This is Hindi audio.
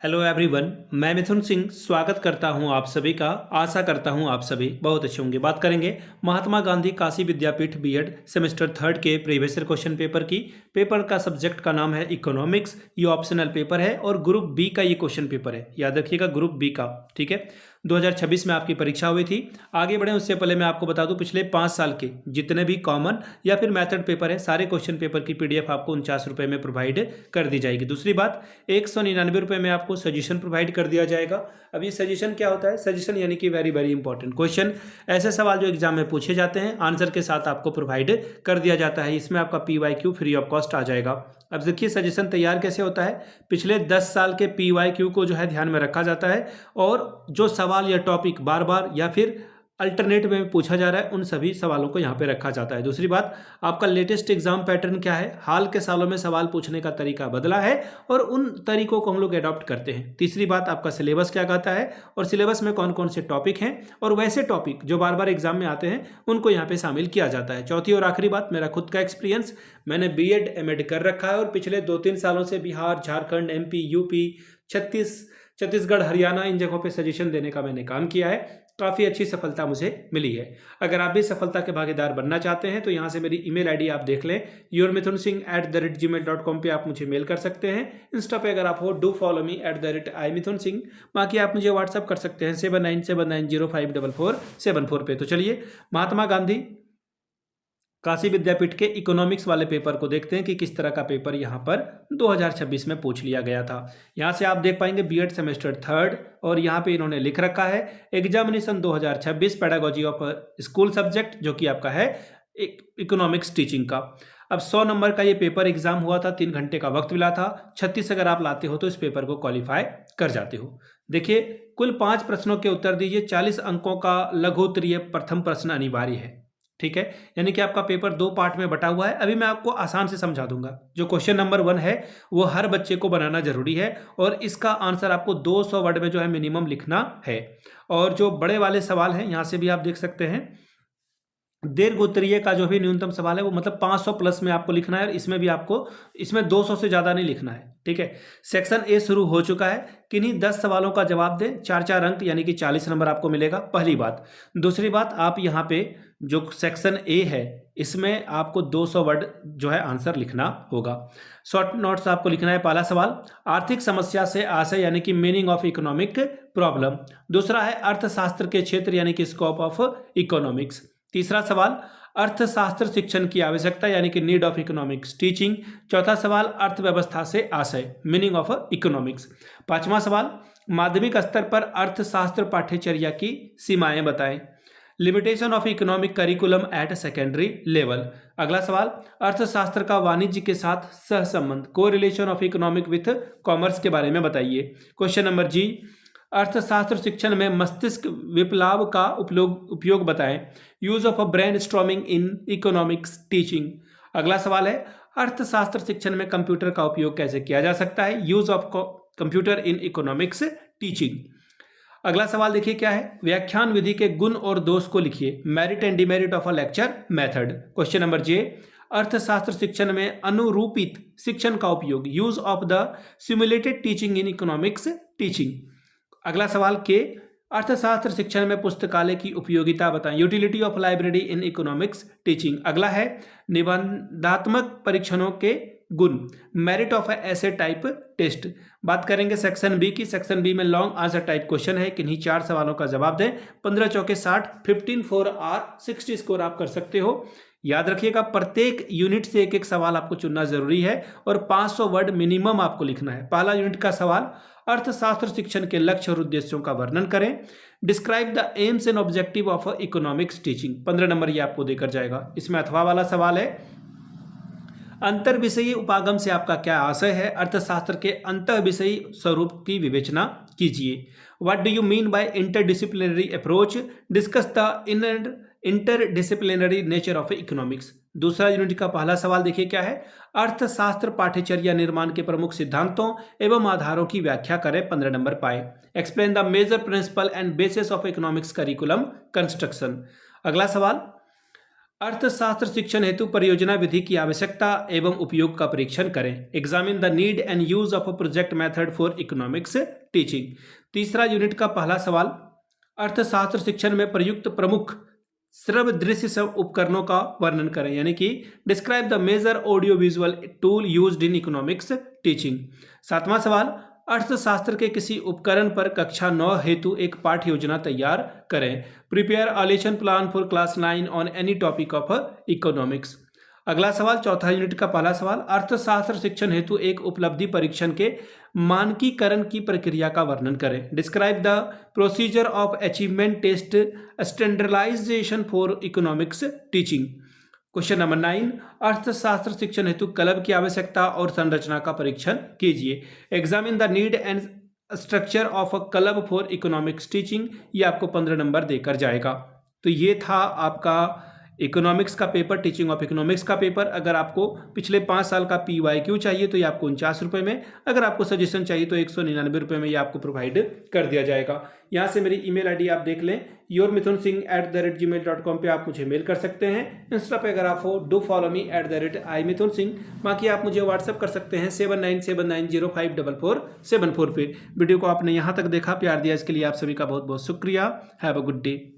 हेलो एवरीवन, मैं मिथुन सिंह स्वागत करता हूं आप सभी का। आशा करता हूं आप सभी बहुत अच्छे होंगे। बात करेंगे महात्मा गांधी काशी विद्यापीठ बीएड सेमेस्टर थर्ड के प्रीवियस ईयर क्वेश्चन पेपर की। पेपर का सब्जेक्ट का नाम है इकोनॉमिक्स। ये ऑप्शनल पेपर है और ग्रुप बी का ये क्वेश्चन पेपर है। याद रखिएगा, ग्रुप बी का। ठीक है, 2026 में आपकी परीक्षा हुई थी। आगे बढ़े उससे पहले मैं आपको बता दूं, पिछले 5 साल के जितने भी कॉमन या फिर मैथड पेपर है, सारे क्वेश्चन पेपर की पीडीएफ आपको 49 रुपये में प्रोवाइड कर दी जाएगी। दूसरी बात, 199 रुपये में आपको सजेशन प्रोवाइड कर दिया जाएगा। अब ये सजेशन क्या होता है? सजेशन यानी कि वेरी वेरी इंपॉर्टेंट क्वेश्चन, ऐसे सवाल जो एग्जाम में पूछे जाते हैं, आंसर के साथ आपको प्रोवाइड कर दिया जाता है। इसमें आपका PYQ फ्री ऑफ कॉस्ट आ जाएगा। अब देखिए सजेशन तैयार कैसे होता है। पिछले 10 साल के PYQ को जो है ध्यान में रखा जाता है और जो सवाल या टॉपिक बार बार या फिर अल्टरनेट में पूछा जा रहा है, उन सभी सवालों को यहाँ पे रखा जाता है। दूसरी बात, आपका लेटेस्ट एग्जाम पैटर्न क्या है? हाल के सालों में सवाल पूछने का तरीका बदला है और उन तरीकों को हम लोग अडॉप्ट करते हैं। तीसरी बात, आपका सिलेबस क्या कहता है और सिलेबस में कौन कौन से टॉपिक हैं और वैसे टॉपिक जो बार बार एग्जाम में आते हैं उनको यहाँ पे शामिल किया जाता है। चौथी और आखिरी बात, मेरा खुद का एक्सपीरियंस, मैंने BEd MAd कर रखा है और पिछले 2-3 सालों से बिहार, झारखंड, MP, UP, छत्तीसगढ़, हरियाणा, इन जगहों पे सजेशन देने का मैंने काम किया है। काफ़ी अच्छी सफलता मुझे मिली है। अगर आप भी सफलता के भागीदार बनना चाहते हैं तो यहाँ से मेरी ईमेल आईडी आप देख लें, yourmithunsingh@gmail.com पे आप मुझे मेल कर सकते हैं। इंस्टा पे अगर आप हो, डू फॉलो मी @imithunsingh। बाकी आप मुझे व्हाट्सअप कर सकते हैं 7979054474 पे। तो चलिए, महात्मा गांधी काशी विद्यापीठ के इकोनॉमिक्स वाले पेपर को देखते हैं कि किस तरह का पेपर यहाँ पर 2026 में पूछ लिया गया था। यहाँ से आप देख पाएंगे बीएड सेमेस्टर थर्ड और यहाँ पे इन्होंने लिख रखा है examination 2026 pedagogy of school subject, जो कि आपका है इकोनॉमिक्स टीचिंग का। अब 100 नंबर का ये पेपर एग्जाम हुआ था, 3 घंटे का वक्त मिला था। 36 अगर आप लाते हो तो इस पेपर को क्वालिफाई कर जाते हो। देखिए, कुल 5 प्रश्नों के उत्तर दीजिए। 40 अंकों का लघु उत्तरीय प्रथम प्रश्न अनिवार्य है। ठीक है, यानी कि आपका पेपर 2 पार्ट में बटा हुआ है। अभी मैं आपको आसान से समझा दूंगा। जो क्वेश्चन नंबर 1 है वो हर बच्चे को बनाना जरूरी है और इसका आंसर आपको 200 वर्ड में जो है मिनिमम लिखना है। और जो बड़े वाले सवाल हैं, यहां से भी आप देख सकते हैं, दीर्घ उत्तरीय का जो भी न्यूनतम सवाल है वो मतलब 500 प्लस में आपको लिखना है और इसमें भी आपको 200 से ज़्यादा नहीं लिखना है। ठीक है, सेक्शन ए शुरू हो चुका है। किन्हीं 10 सवालों का जवाब दें, 4-4 अंक यानी कि 40 नंबर आपको मिलेगा, पहली बात। दूसरी बात, आप यहाँ पे जो सेक्शन ए है इसमें आपको 200 वर्ड जो है आंसर लिखना होगा। शॉर्ट नोट्स आपको लिखना है। पहला सवाल, आर्थिक समस्या से आशय यानी कि मीनिंग ऑफ इकोनॉमिक प्रॉब्लम। दूसरा है अर्थशास्त्र के क्षेत्र यानी कि स्कोप ऑफ इकोनॉमिक्स। तीसरा सवाल, अर्थशास्त्र शिक्षण की आवश्यकता यानी कि नीड ऑफ इकोनॉमिक्स टीचिंग। चौथा सवाल, अर्थव्यवस्था से आशय मीनिंग ऑफ इकोनॉमिक्स। पांचवा सवाल, माध्यमिक स्तर पर अर्थशास्त्र पाठ्यचर्या की सीमाएं बताएं। Limitation of economic curriculum at secondary level. अगला सवाल, अर्थशास्त्र का वाणिज्य के साथ सहसंबंध, correlation of economic with commerce के बारे में बताइए। क्वेश्चन नंबर जी, अर्थशास्त्र शिक्षण में मस्तिष्क विप्लव का उपयोग बताएं। Use of a brain storming in economics teaching. अगला सवाल है, अर्थशास्त्र शिक्षण में कंप्यूटर का उपयोग कैसे किया जा सकता है। Use of computer in economics teaching. अगला सवाल देखिए क्या है, व्याख्यान विधि के गुण और दोष को लिखिए। Merit and demerit of a lecture method. Question number J, अर्थशास्त्र शिक्षण में अनुरूपित शिक्षण का उपयोग। Use of the simulated teaching in economics teaching. अगला सवाल के, अर्थशास्त्र शिक्षण में पुस्तकालय की उपयोगिता बताएं। Utility of library in economics teaching. अगला है, निबंधात्मक परीक्षणों के गुण, मेरिट ऑफ ऐसे टाइप टेस्ट। बात करेंगे सेक्शन बी की। सेक्शन बी में लॉन्ग आंसर टाइप क्वेश्चन है, किन्हीं 4 सवालों का जवाब दें। 15 चौके 60, 15 4 आर 60 स्कोर आप कर सकते हो। याद रखिएगा, प्रत्येक यूनिट से एक एक सवाल आपको चुनना जरूरी है और 500 वर्ड मिनिमम आपको लिखना है। पहला यूनिट का सवाल, अर्थशास्त्र शिक्षण के लक्ष्य और उद्देश्यों का वर्णन करें। Describe the AIIMS and objective of economics teaching. 15 number ये आपको देकर जाएगा। इसमें अथवा वाला सवाल है, अंतर विषयी उपागम से आपका क्या आशय है। अर्थशास्त्र के अंतर विषयी स्वरूप की विवेचना कीजिए। What do you mean by interdisciplinary approach. Discuss the interdisciplinary nature of economics. दूसरा यूनिट का पहला सवाल देखिए क्या है, अर्थशास्त्र पाठ्यचर्या निर्माण के प्रमुख सिद्धांतों एवं आधारों की व्याख्या करें। 15 नंबर पाए। Explain the major principle and basis of economics curriculum construction. अगला सवाल, अर्थशास्त्र शिक्षण हेतु परियोजना विधि की आवश्यकता एवं उपयोग का परीक्षण करें। Examine the need and use of a project method for economics teaching. तीसरा यूनिट का पहला सवाल, अर्थशास्त्र शिक्षण में प्रयुक्त प्रमुख श्रव्य दृश्य सब उपकरणों का वर्णन करें, यानी कि describe the major audio visual tool used in economics teaching. सातवां सवाल, अर्थशास्त्र के किसी उपकरण पर कक्षा 9 हेतु एक पाठ्य योजना तैयार करें। Prepare a lesson plan for class 9 on any topic of economics. अगला सवाल, चौथा यूनिट का पहला सवाल, अर्थशास्त्र शिक्षण हेतु एक उपलब्धि परीक्षण के मानकीकरण की प्रक्रिया का वर्णन करें। Describe the procedure of achievement test standardisation for economics teaching. Question number 9, अर्थशास्त्र शिक्षण हेतु क्लब की आवश्यकता और संरचना का परीक्षण कीजिए। Examine the need and structure of a club for economics teaching. ये आपको 15 नंबर देकर जाएगा। तो ये था आपका इकोनॉमिक्स का पेपर, टीचिंग ऑफ इकोनॉमिक्स का पेपर। अगर आपको पिछले 5 साल का PYQ चाहिए तो ये आपको 49 रुपये में, अगर आपको सजेशन चाहिए तो 199 रुपये में ये आपको प्रोवाइड कर दिया जाएगा। यहाँ से मेरी email ID आप देख लें, yourmithunsingh@gmail.com पे आप मुझे मेल कर सकते हैं। इंस्टा पे अगर आप हो डू फॉलो मी @imithunsingh। बाकी आप मुझे व्हाट्सअप कर सकते हैं 7979054474 पे। वीडियो को आपने यहाँ तक देखा, प्यार दिया, इसके लिए आप सभी का बहुत बहुत शुक्रिया। Have a good day.